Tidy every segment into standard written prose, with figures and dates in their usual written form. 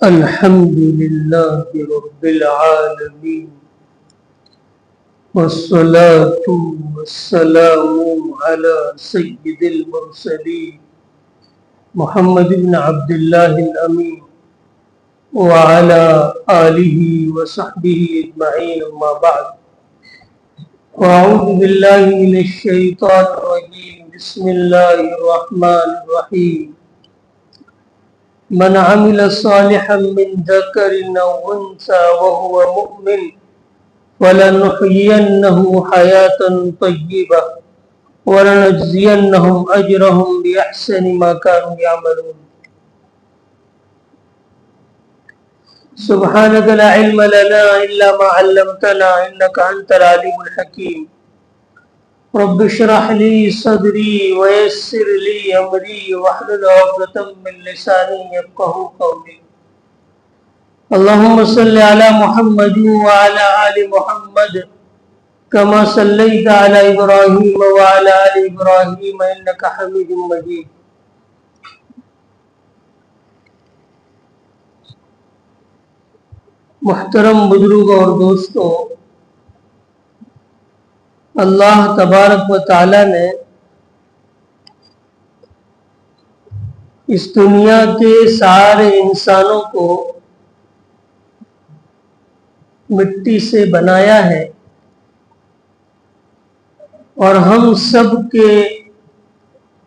الحمد لله رب العالمين والصلاة والسلام على سيد المرسلين محمد بن عبد الله الأمين وعلى آله وصحبه أجمعين، أما بعد. أعوذ بالله من الشيطان الرجيم. بسم الله الرحمن الرحيم. من عمل صالحا من ذكر أو أنثى وهو مؤمن فلنحيينه حياة طيبة ولنجزينهم أجرهم بأحسن ما كانوا يعملون. سبحانك لا علم لنا إلا ما علمتنا إنك أنت العليم الحكيم. رب اشرح لي صدري ويسر لي أمري واحلل عقدة من لساني يفقهوا قولي. اللهم صل على محمد وعلى آل محمد كما صليت على إبراهيم وعلى آل إبراهيم إنك حميد مجيد. محترم بزرگ اور دوستوں، اللہ تبارک و تعالی نے اس دنیا کے سارے انسانوں کو مٹی سے بنایا ہے، اور ہم سب کے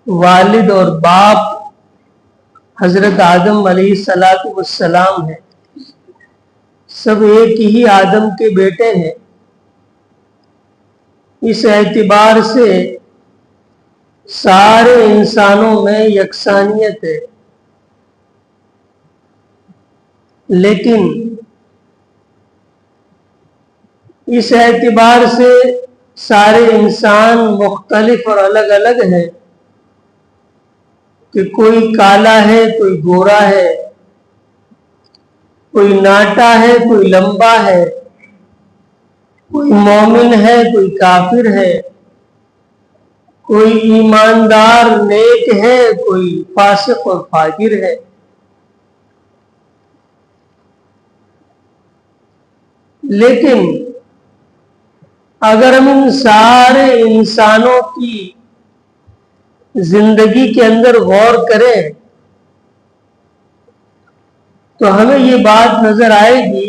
والد اور باپ حضرت آدم علیہ السلام ہیں. سب ایک ہی آدم کے بیٹے ہیں. اس اعتبار سے سارے انسانوں میں یکسانیت ہے، لیکن اس اعتبار سے سارے انسان مختلف اور الگ الگ ہیں کہ کوئی کالا ہے، کوئی گورا ہے، کوئی ناٹا ہے، کوئی لمبا ہے، کوئی مومن ہے، کوئی کافر ہے، کوئی ایماندار نیک ہے، کوئی فاسق اور فاجر ہے. لیکن اگر ہم ان سارے انسانوں کی زندگی کے اندر غور کریں تو ہمیں یہ بات نظر آئے گی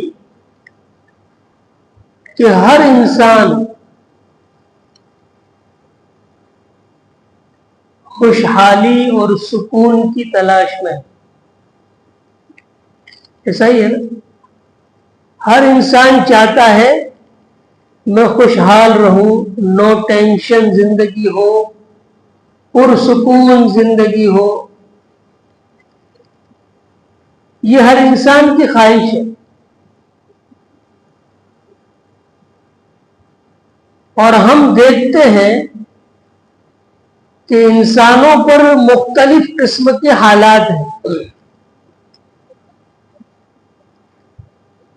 کہ ہر انسان خوشحالی اور سکون کی تلاش میں. ایسا ہی ہے نا؟ ہر انسان چاہتا ہے میں خوشحال رہوں، نو ٹینشن زندگی ہو، پرسکون زندگی ہو. یہ ہر انسان کی خواہش ہے، اور ہم دیکھتے ہیں کہ انسانوں پر مختلف قسم کے حالات ہیں.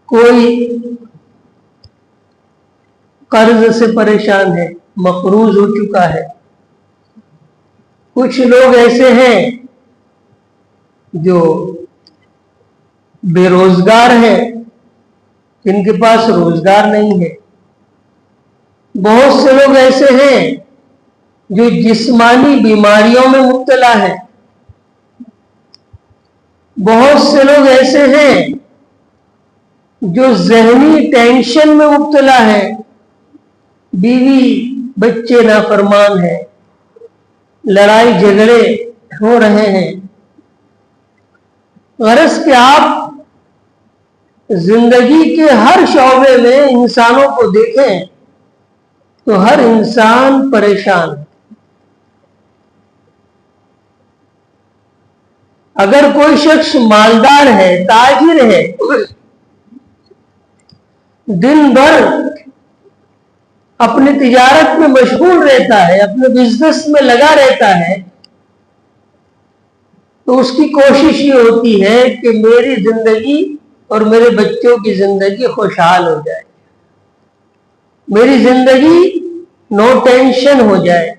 کوئی قرض سے پریشان ہے، مقروض ہو چکا ہے. کچھ لوگ ایسے ہیں جو بے روزگار ہیں، جن کے پاس روزگار نہیں ہے. بہت سے لوگ ایسے ہیں جو جسمانی بیماریوں میں مبتلا ہیں. بہت سے لوگ ایسے ہیں جو ذہنی ٹینشن میں مبتلا ہیں. بیوی بچے نافرمان ہیں، لڑائی جھگڑے ہو رہے ہیں. غرض کہ آپ زندگی کے ہر شعبے میں انسانوں کو دیکھیں تو ہر انسان پریشان ہے. اگر کوئی شخص مالدار ہے، تاجر ہے، دن بھر اپنی تجارت میں مشغول رہتا ہے، اپنے بزنس میں لگا رہتا ہے، تو اس کی کوشش یہ ہوتی ہے کہ میری زندگی اور میرے بچوں کی زندگی خوشحال ہو جائے، میری زندگی نو ٹینشن ہو جائے.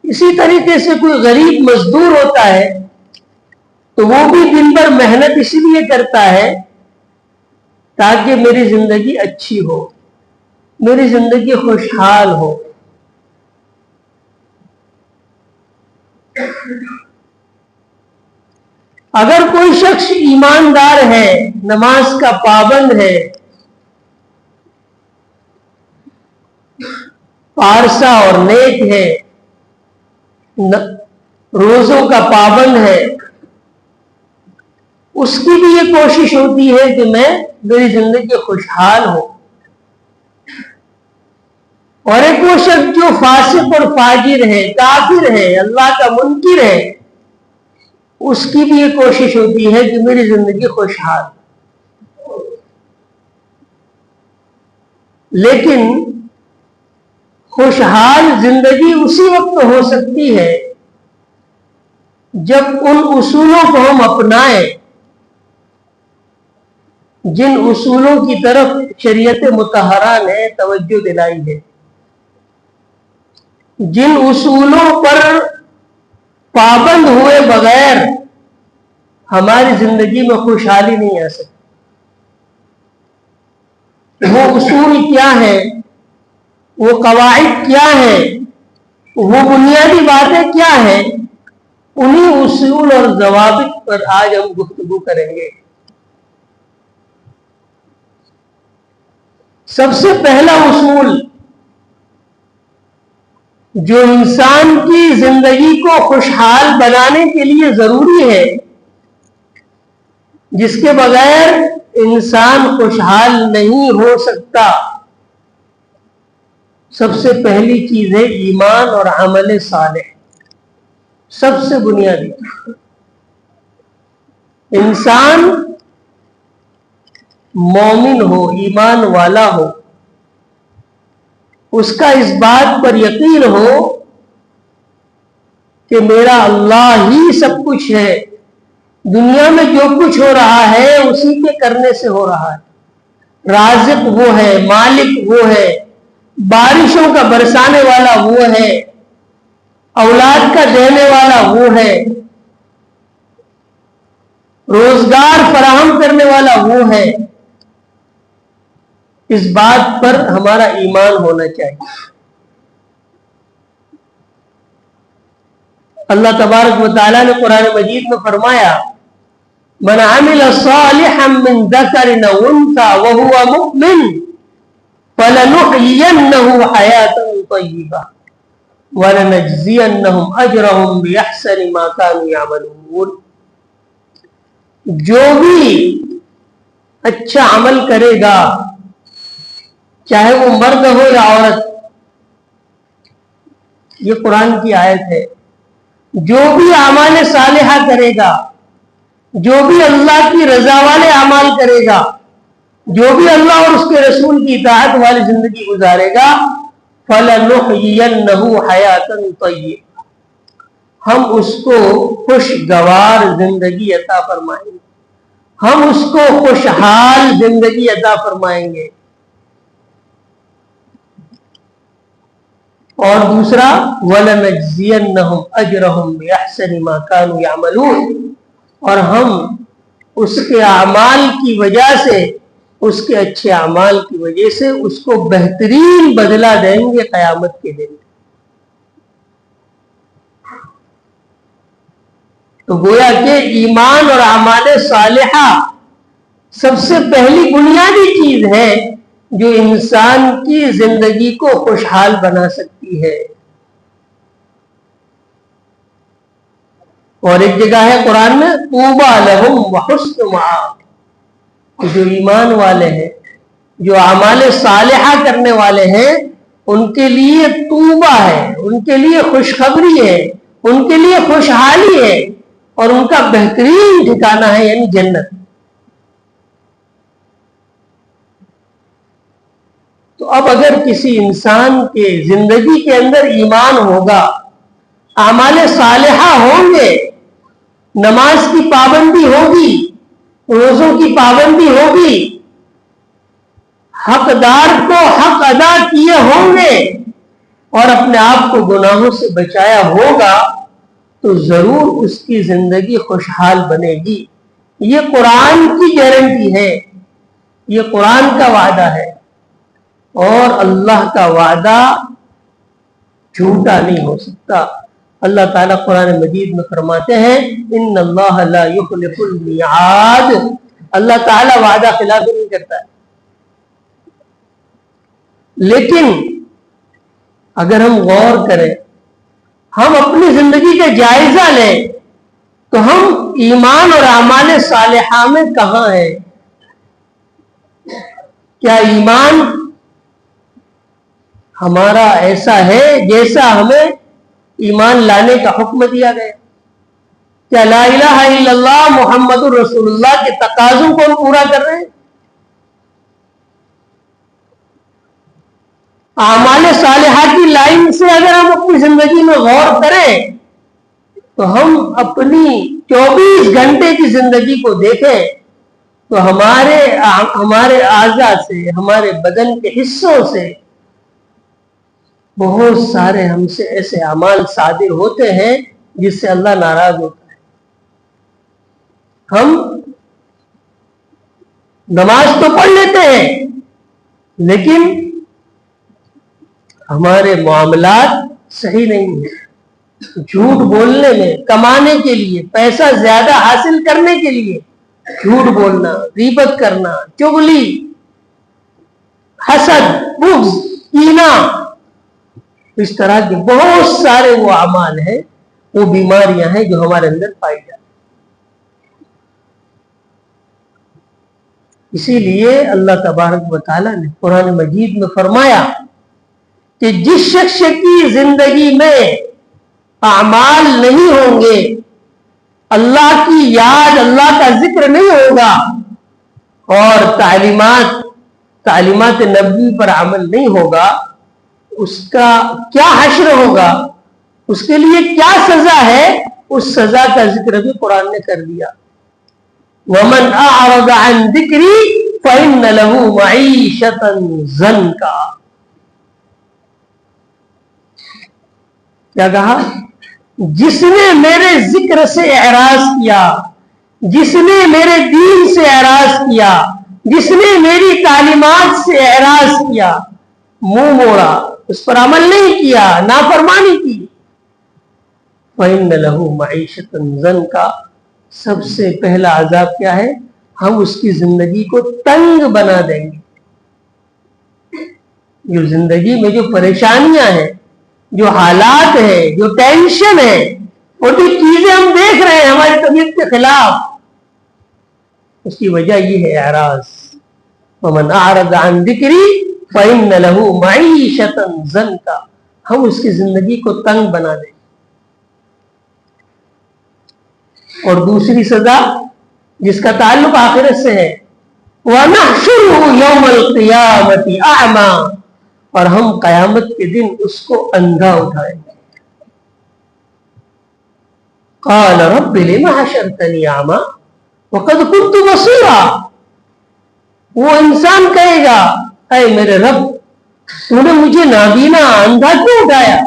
اسی طریقے سے کوئی غریب مزدور ہوتا ہے تو وہ بھی دن بھر محنت اس لیے کرتا ہے تاکہ میری زندگی اچھی ہو، میری زندگی خوشحال ہو۔ اگر کوئی شخص ایماندار ہے، نماز کا پابند ہے، پارسا اور نیک ہے، روزوں کا پابند ہے، اس کی بھی یہ کوشش ہوتی ہے کہ میری زندگی خوشحال ہو۔ اور ایک وہ شخص جو فاسق اور فاجر ہے، کافر ہے، اللہ کا منکر ہے، اس کی بھی یہ کوشش ہوتی ہے کہ میری زندگی خوشحال۔ لیکن خوشحال زندگی اسی وقت ہو سکتی ہے جب ان اصولوں کو ہم اپنائیں جن اصولوں کی طرف شریعت مطہرہ نے توجہ دلائی ہے، جن اصولوں پر پابند ہوئے بغیر ہماری زندگی میں خوشحالی نہیں آ سکتی۔ وہ اصول کیا ہیں، وہ قواعد کیا ہیں، وہ بنیادی باتیں کیا ہیں، انہی اصول اور ضوابط پر آج ہم گفتگو کریں گے۔ سب سے پہلا اصول جو انسان کی زندگی کو خوشحال بنانے کے لیے ضروری ہے، جس کے بغیر انسان خوشحال نہیں ہو سکتا، سب سے پہلی چیز ہے ایمان اور عمل صالح۔ سب سے بنیادی انسان مومن ہو، ایمان والا ہو، اس کا اس بات پر یقین ہو کہ میرا اللہ ہی سب کچھ ہے، دنیا میں جو کچھ ہو رہا ہے اسی کے کرنے سے ہو رہا ہے، رازق وہ ہے، مالک وہ ہے، بارشوں کا برسانے والا وہ ہے، اولاد کا دینے والا وہ ہے، روزگار فراہم کرنے والا وہ ہے۔ اس بات پر ہمارا ایمان ہونا چاہیے۔ اللہ تبارک و تعالیٰ نے قرآن مجید میں فرمایا من عمل صالحا من ذکر او انثى وهو مؤمن فلنحيينه حياة طیبہ ولنجزینهم اجرهم باحسن ما كانوا يعملون۔ جو بھی اچھا عمل کرے گا، چاہے وہ مرد ہو یا عورت، یہ قرآن کی آیت ہے، جو بھی اعمال صالحہ کرے گا، جو بھی اللہ کی رضا والے اعمال کرے گا، جو بھی اللہ اور اس کے رسول کی اطاعت والی زندگی گزارے گا، فَلَنُحْيِيَنَّهُ حَيَاةً طَيِّبَةً، ہم اس کو خوشگوار زندگی عطا فرمائیں گے، ہم اس کو خوشحال زندگی عطا فرمائیں گے۔ اور دوسرا وَلَنَجْزِيَنَّهُمْ أَجْرَهُمْ بِأَحْسَنِ مَا كَانُوا يَعْمَلُونَ، اور ہم اس کے اعمال کی وجہ سے، اس کے اچھے اعمال کی وجہ سے اس کو بہترین بدلہ دیں گے قیامت کے دن۔ تو گویا کہ ایمان اور اعمال صالحہ سب سے پہلی بنیادی چیز ہے جو انسان کی زندگی کو خوشحال بنا سکتی ہے۔ اور ایک جگہ ہے قرآن میں طوبیٰ لہم وحسن مآب، جو ایمان والے ہیں، جو اعمال صالحہ کرنے والے ہیں، ان کے لیے طوبیٰ ہے، ان کے لیے خوشخبری ہے، ان کے لیے خوشحالی ہے، اور ان کا بہترین ٹھکانہ ہے، یعنی جنت۔ تو اب اگر کسی انسان کے زندگی کے اندر ایمان ہوگا، اعمال صالحہ ہوں گے، نماز کی پابندی ہوگی، روزوں کی پابندی ہوگی، حقدار کو حق ادا کیے ہوں گے، اور اپنے آپ کو گناہوں سے بچایا ہوگا، تو ضرور اس کی زندگی خوشحال بنے گی. یہ قرآن کی گارنٹی ہے, یہ قرآن کا وعدہ ہے, اور اللہ کا وعدہ جھوٹا نہیں ہو سکتا. اللہ تعالیٰ قرآن مجید میں فرماتے ہیں ان اللہ لا یخلف المیعاد, اللہ تعالیٰ وعدہ خلاف نہیں کرتا ہے. لیکن اگر ہم غور کریں, ہم اپنی زندگی کا جائزہ لیں, تو ہم ایمان اور اعمال صالحہ میں کہاں ہیں؟ کیا ایمان ہمارا ایسا ہے جیسا ہمیں ایمان لانے کا حکم دیا گیا؟ کیا لا الہ الا اللہ محمد الرسول اللہ کے تقاضوں کو ہم پورا کر رہے ہیں؟ اعمال صالحہ کی لائن سے اگر ہم اپنی زندگی میں غور کریں تو ہم اپنی 24 گھنٹے کی زندگی کو دیکھیں تو ہمارے اعضاء سے, ہمارے بدن کے حصوں سے بہت سارے ہم سے ایسے اعمال صادر ہوتے ہیں جس سے اللہ ناراض ہوتا ہے. ہم نماز تو پڑھ لیتے ہیں لیکن ہمارے معاملات صحیح نہیں ہیں. جھوٹ بولنے میں, کمانے کے لیے, پیسہ زیادہ حاصل کرنے کے لیے جھوٹ بولنا, غیبت کرنا, چغلی, حسد, بغض, کینہ, اس طرح کے بہت سارے وہ اعمال ہیں, وہ بیماریاں ہیں جو ہمارے اندر پائی جاتی. اسی لیے اللہ تبارک و تعالیٰ نے قرآن مجید میں فرمایا کہ جس شخص کی زندگی میں اعمال نہیں ہوں گے, اللہ کی یاد, اللہ کا ذکر نہیں ہوگا, اور تعلیمات نبوی پر عمل نہیں ہوگا, اس کا کیا حشر ہوگا, اس کے لیے کیا سزا ہے, اس سزا کا ذکر بھی قرآن نے کر دیا. وَمَنْ أَعْرَضَ عَنْ ذِكْرِي فَإِنَّ لَهُ مَعِيشَةً ضَنْكًا. کیا کہا؟ جس نے میرے ذکر سے اعراض کیا, جس نے میرے دین سے اعراض کیا, جس نے میری تعلیمات سے اعراض کیا, منہ موڑا, اس پر عمل نہیں کیا, نافرمانی کی, فَإِنَّ لَهُ مَعِيشَةً ضَنْكًا. سب سے پہلا عذاب کیا ہے؟ ہم اس کی زندگی کو تنگ بنا دیں گے. جو زندگی میں جو پریشانیاں ہیں, جو حالات ہیں, جو ٹینشن ہے, اور جو چیزیں ہم دیکھ رہے ہیں ہماری طبیعت کے خلاف, اس کی وجہ یہ ہے اعراض. وَمَنْ أَعْرَضَ عَنْ ذِكْرِي فَإِنَّ لَهُ مَعِيشَةً ضَنْكًا. ہم اس کی زندگی کو تنگ بنا دیں. اور دوسری سزا جس کا تعلق آخرت سے ہے, وَنَحْشُرُهُ يَوْمَ الْقِيَامَةِ أَعْمَى. اور ہم قیامت کے دن اس کو اندھا اٹھائیں گے. قَالَ رَبِّ لِمَ حَشَرْتَنِي أَعْمَى وَقَدْ كُنْتُ بَصِيرًا. وہ انسان کہے گا, اے میرے رب, تو نے مجھے نابینا, اندھا کیوں اٹھایا؟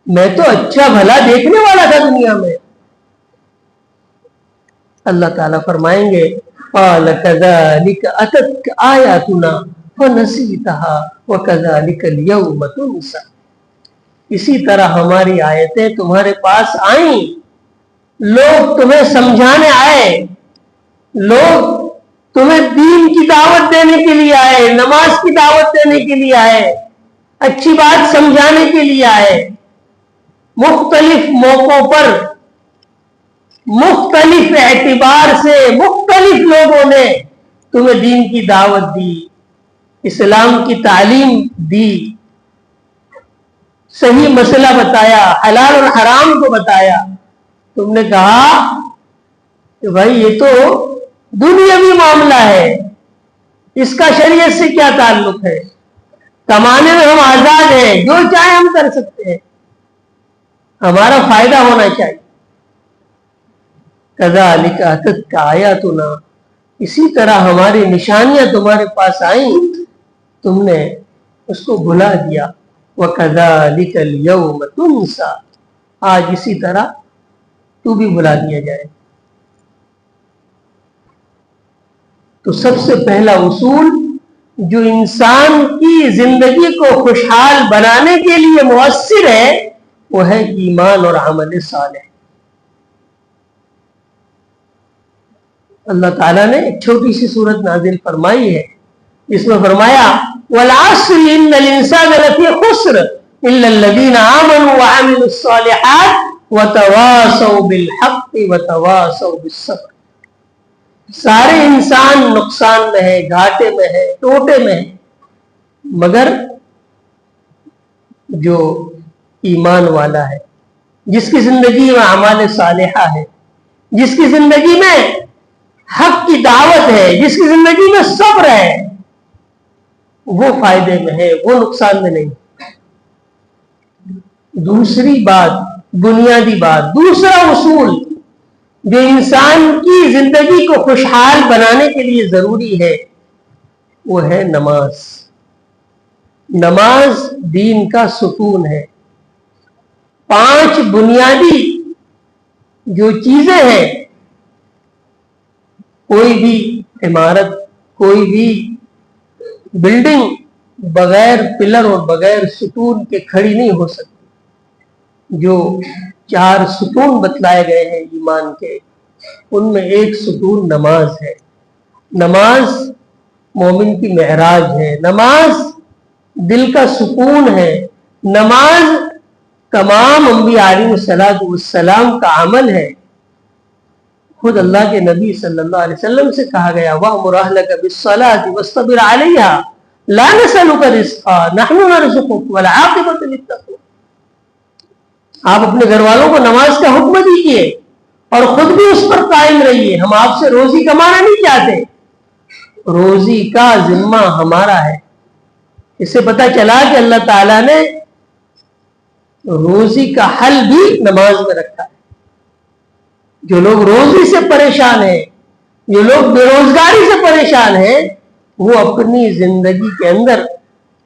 میں تو اچھا بھلا دیکھنے والا تھا دنیا میں. اللہ تعالیٰ فرمائیں گے قَالَ كَذَلِكَ أَتَتْكَ آيَاتُنَا فَنَسِيتَهَا وَكَذَلِكَ الْيَوْمَ تُنْسَى. اسی طرح ہماری آیتیں تمہارے پاس آئیں, لوگ تمہیں سمجھانے آئے, لوگ تمہیں دین کی دعوت دینے کے لیے آئے, نماز کی دعوت دینے کے لیے آئے, اچھی بات سمجھانے کے لیے آئے. مختلف موقعوں پر, مختلف اعتبار سے مختلف لوگوں نے تمہیں دین کی دعوت دی, اسلام کی تعلیم دی, صحیح مسئلہ بتایا, حلال اور حرام کو بتایا. تم نے کہا کہ بھائی یہ تو دنیاوی معاملہ ہے, اس کا شریعت سے کیا تعلق ہے, کمانے میں ہم آزاد ہیں, جو چاہے ہم کر سکتے ہیں, ہمارا فائدہ ہونا چاہیے. كَذَلِكَ أَتَتْكَ آيَاتُنَا. اسی طرح ہماری نشانیاں تمہارے پاس آئیں, تم نے اس کو بھلا دیا. وَكَذَلِكَ الْيَوْمَ تُنْسَى. آج اسی طرح تو بھی بلا دیا جائے. تو سب سے پہلا اصول جو انسان کی زندگی کو خوشحال بنانے کے لیے مؤثر ہے وہ ہے ایمان اور عمل صالح. اللہ تعالیٰ نے ایک چھوٹی سی سورت نازل فرمائی ہے جس میں فرمایا وَالْعَصْرِ إِنَّ الْإِنسَانَ لَفِي خُسْرٍ إِلَّا الَّذِينَ آمَنُوا وَعَمِلُوا الصَّالِحَاتِ وَتَوَاصَوْا بِالْحَقِّ وَتَوَاصَوْا بِالصَّبْرِ. سارے انسان نقصان میں ہے, گھاٹے میں ہے, ٹوٹے میں ہے, مگر جو ایمان والا ہے, جس کی زندگی میں اعمال صالحہ ہے, جس کی زندگی میں حق کی دعوت ہے, جس کی زندگی میں صبر ہے, وہ فائدے میں ہے, وہ نقصان میں نہیں. دوسری بات, بنیادی بات, دوسرا اصول جو انسان کی زندگی کو خوشحال بنانے کے لیے ضروری ہے وہ ہے نماز. نماز دین کا ستون ہے. 5 بنیادی جو چیزیں ہیں, کوئی بھی عمارت, کوئی بھی بلڈنگ بغیر پلر اور بغیر ستون کے کھڑی نہیں ہو سکتی. جو 4 ستون بتلائے گئے ہیں ایمان کے, ان میں ایک ستون نماز ہے. نماز مومن کی معراج ہے. نماز دل کا سکون ہے. نماز تمام انبیاء علیہ السلام کا عمل ہے. خود اللہ کے نبی صلی اللہ علیہ وسلم سے کہا گیا وَأْمُرْ أَهْلَكَ بِالصَّلَاةِ وَاسْتَبِرْ عَلَيْهَا لَا نَسْأَلُكَ رِزْقًا نَحْنُ نَرْزُقُكَ وَالْعَاقِبَةُ لِلتَّقْوَىٰ. آپ اپنے گھر والوں کو نماز کا حکم دیجیے اور خود بھی اس پر قائم رہیے. ہم آپ سے روزی کمانا نہیں چاہتے, روزی کا ذمہ ہمارا ہے. اس سے پتہ چلا کہ اللہ تعالیٰ نے روزی کا حل بھی نماز میں رکھا ہے. جو لوگ روزی سے پریشان ہیں, جو لوگ بے روزگاری سے پریشان ہیں, وہ اپنی زندگی کے اندر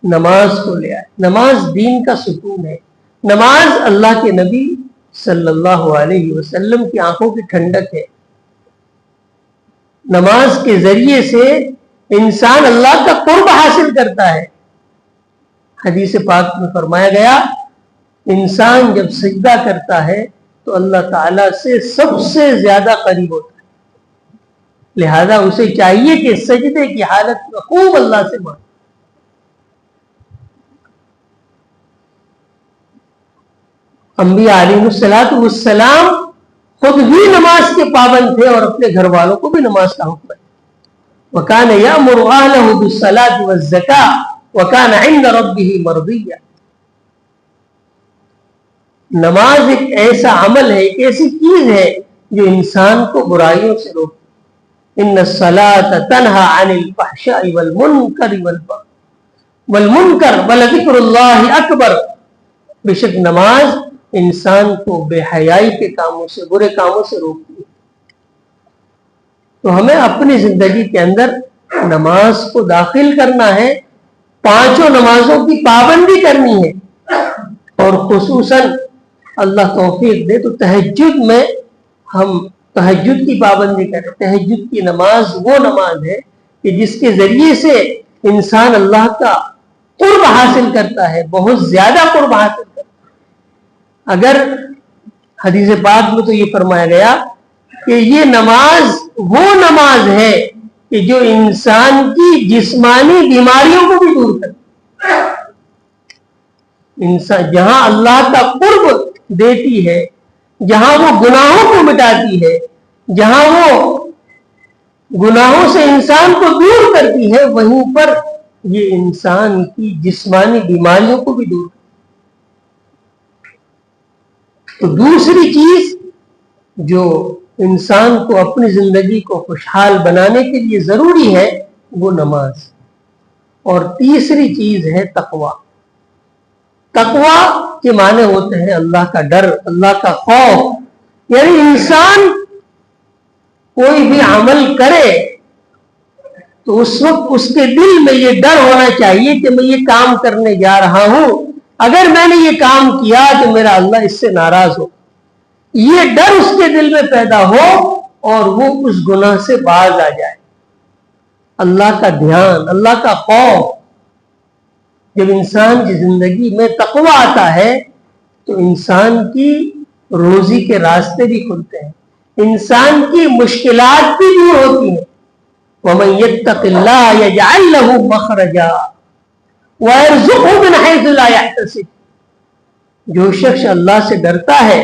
نماز کو لے آئے. نماز دین کا ستون ہے. نماز اللہ کے نبی صلی اللہ علیہ وسلم کی آنکھوں کی ٹھنڈک ہے. نماز کے ذریعے سے انسان اللہ کا قرب حاصل کرتا ہے. حدیث پاک میں فرمایا گیا انسان جب سجدہ کرتا ہے تو اللہ تعالیٰ سے سب سے زیادہ قریب ہوتا ہے. لہذا اسے چاہیے کہ سجدے کی حالت میں خوب اللہ سے مانگے. انبیاء علیہ السلام خود بھی نماز کے پابند تھے اور اپنے گھر والوں کو بھی نماز کا حکم ہے. وَكَانَ يَأْمُرُ أَهْلَهُ بِالصَّلَاةِ وَالزَّكَاةِ وَكَانَ عِندَ رَبِّهِ مَرْضِيًّا. نماز ایک ایسا عمل ہے, ایک ایسی چیز ہے جو انسان کو برائیوں سے روکتی. إِنَّ الصَّلَاةَ تَنْهَى عَنِ الْفَحْشَاءِ وَالْمُنكَرِ وَلَذِكْرُ اللَّهِ أَكْبَرُ. بے شک نماز انسان کو بے حیائی کے کاموں سے, برے کاموں سے روکتی ہے. تو ہمیں اپنی زندگی کے اندر نماز کو داخل کرنا ہے, 5 نمازوں کی پابندی کرنی ہے, اور خصوصاً اللہ توفیق دے تو تہجد میں ہم تہجد کی پابندی کریں. تہجد کی نماز وہ نماز ہے کہ جس کے ذریعے سے انسان اللہ کا قرب حاصل کرتا ہے, بہت زیادہ قرب حاصل کرتا ہے. اگر حدیث پاک میں تو یہ فرمایا گیا کہ یہ نماز وہ نماز ہے کہ جو انسان کی جسمانی بیماریوں کو بھی دور کرتی. انسان جہاں اللہ کا قرب دیتی ہے, جہاں وہ گناہوں کو مٹاتی ہے, جہاں وہ گناہوں سے انسان کو دور کرتی ہے, وہیں پر یہ انسان کی جسمانی بیماریوں کو بھی دور کرتی. تو دوسری چیز جو انسان کو اپنی زندگی کو خوشحال بنانے کے لیے ضروری ہے وہ نماز. اور تیسری چیز ہے تقوی. تقوی کے معنی ہوتے ہیں اللہ کا ڈر, اللہ کا خوف. یعنی انسان کوئی بھی عمل کرے تو اس وقت اس کے دل میں یہ ڈر ہونا چاہیے کہ میں یہ کام کرنے جا رہا ہوں, اگر میں نے یہ کام کیا تو میرا اللہ اس سے ناراض ہو، یہ ڈر اس کے دل میں پیدا ہو اور وہ اس گناہ سے باز آ جائے۔ اللہ کا دھیان، اللہ کا خوف، جب انسان کی زندگی میں تقوی آتا ہے تو انسان کی روزی کے راستے بھی کھلتے ہیں، انسان کی مشکلات بھی دور ہوتی ہیں۔ وَمَن يَتَّقِ اللَّهَ يَجْعَل لَّهُ مَخْرَجًا وَيَرْزُقْهُ مِنْ حَيْثُ لَا يَحْتَسِبُ، جو شخص اللہ سے ڈرتا ہے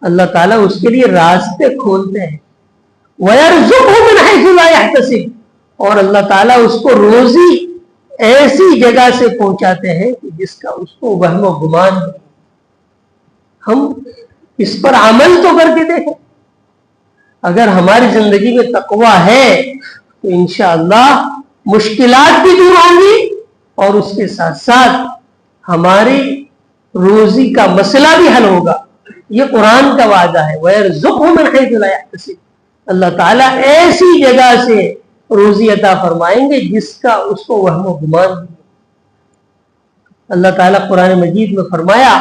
اللہ تعالیٰ اس کے لیے راستے کھولتے ہیں۔ وَيَرْزُقْهُ مِنْ حَيْثُ لَا يَحْتَسِبُ، اور اللہ تعالیٰ اس کو روزی ایسی جگہ سے پہنچاتے ہیں کہ جس کا اس کو وہم و گمان نہیں۔ ہم اس پر عمل تو کر کے دیکھیں، اگر ہماری زندگی میں تقوی ہے تو انشاءاللہ مشکلات بھی دور ہوں گی اور اس کے ساتھ ساتھ ہماری روزی کا مسئلہ بھی حل ہوگا۔ یہ قرآن کا وعدہ ہے، وَيَرْزُقْهُ مِنْ حَيْثُ لَا يَحْتَسِبُ، اللہ تعالیٰ ایسی جگہ سے روزی عطا فرمائیں گے جس کا اس کو وہم و گمان نہیں۔ اللہ تعالیٰ قرآن مجید میں فرمایا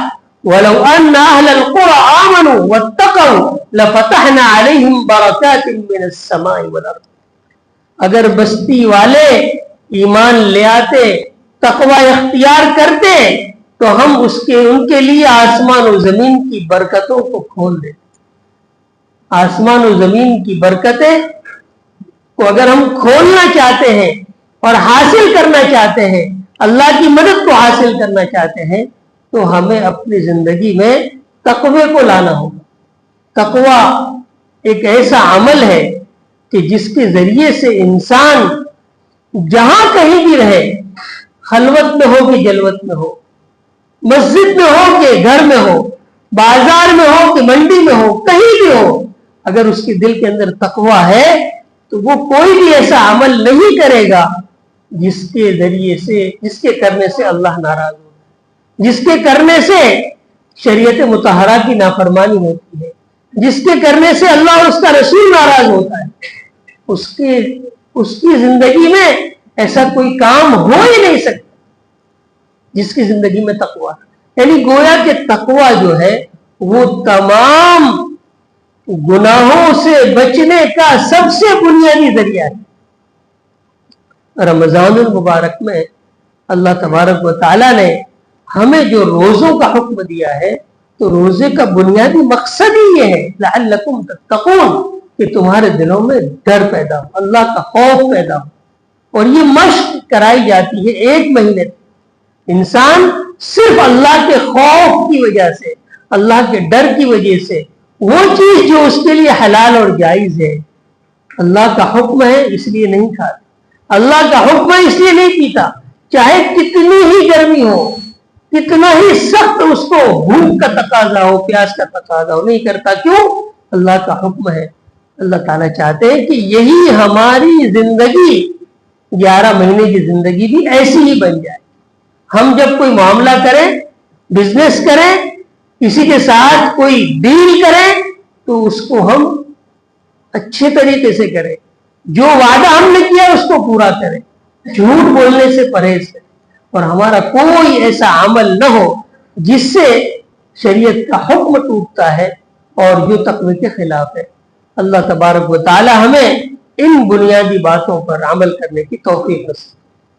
وَلَوْ أَنَّ أَهْلَ الْقُرَىٰ آمَنُوا وَاتَّقَوْا لَفَتَحْنَا عَلَيْهِمْ بَرَكَاتٍ مِّنَ السَّمَاءِ وَالْأَرْضِ، اگر بستی والے ایمان لے آتے، تقوی اختیار کرتے تو ہم ان کے لیے آسمان و زمین کی برکتوں کو کھول دیتے۔ آسمان و زمین کی برکتیں کو اگر ہم کھولنا چاہتے ہیں اور حاصل کرنا چاہتے ہیں، اللہ کی مدد کو حاصل کرنا چاہتے ہیں تو ہمیں اپنی زندگی میں تقوی کو لانا ہوگا۔ تقوی ایک ایسا عمل ہے کہ جس کے ذریعے سے انسان جہاں کہیں بھی رہے، خلوت میں ہو کہ جلوت میں ہو، مسجد میں ہو کہ گھر میں ہو، بازار میں ہو کہ منڈی میں ہو، کہیں بھی ہو، اگر اس کے دل کے اندر تقوی ہے تو وہ کوئی بھی ایسا عمل نہیں کرے گا جس کے ذریعے سے، جس کے کرنے سے اللہ ناراض ہو، جس کے کرنے سے شریعت مطہرہ کی نافرمانی ہوتی ہے، جس کے کرنے سے اللہ اور اس کا رسول ناراض ہوتا ہے۔ اس کی زندگی میں ایسا کوئی کام ہو ہی نہیں سکتا جس کی زندگی میں تقوی، یعنی گویا کہ تقوی جو ہے وہ تمام گناہوں سے بچنے کا سب سے بنیادی ذریعہ ہے۔ رمضان المبارک میں اللہ تبارک و تعالیٰ نے ہمیں جو روزوں کا حکم دیا ہے تو روزے کا بنیادی مقصد ہی یہ ہے لعلکم تتقون، کہ تمہارے دلوں میں ڈر پیدا ہو، اللہ کا خوف پیدا ہو، اور یہ مشق کرائی جاتی ہے 1 مہینے تک۔ انسان صرف اللہ کے خوف کی وجہ سے، اللہ کے ڈر کی وجہ سے، وہ چیز جو اس کے لیے حلال اور جائز ہے، اللہ کا حکم ہے اس لیے نہیں کھاتا، اللہ کا حکم ہے اس لیے نہیں پیتا، چاہے کتنی ہی گرمی ہو، کتنا ہی سخت اس کو بھوک کا تقاضا ہو، پیاس کا تقاضا ہو، نہیں کرتا۔ کیوں؟ اللہ کا حکم ہے۔ اللہ تعالیٰ چاہتے ہیں کہ یہی ہماری زندگی 11 مہینے کی زندگی بھی ایسی ہی بن جائے۔ ہم جب کوئی معاملہ کریں، بزنس کریں، کسی کے ساتھ کوئی ڈیل کریں تو اس کو ہم اچھے طریقے سے کریں، جو وعدہ ہم نے کیا اس کو پورا کریں، جھوٹ بولنے سے پرہیز کریں، اور ہمارا کوئی ایسا عمل نہ ہو جس سے شریعت کا حکم ٹوٹتا ہے اور جو تقوی کے خلاف ہے۔ اللہ تبارک و تعالی ہمیں ان بنیادی باتوں پر عمل کرنے کی توفیق نصیب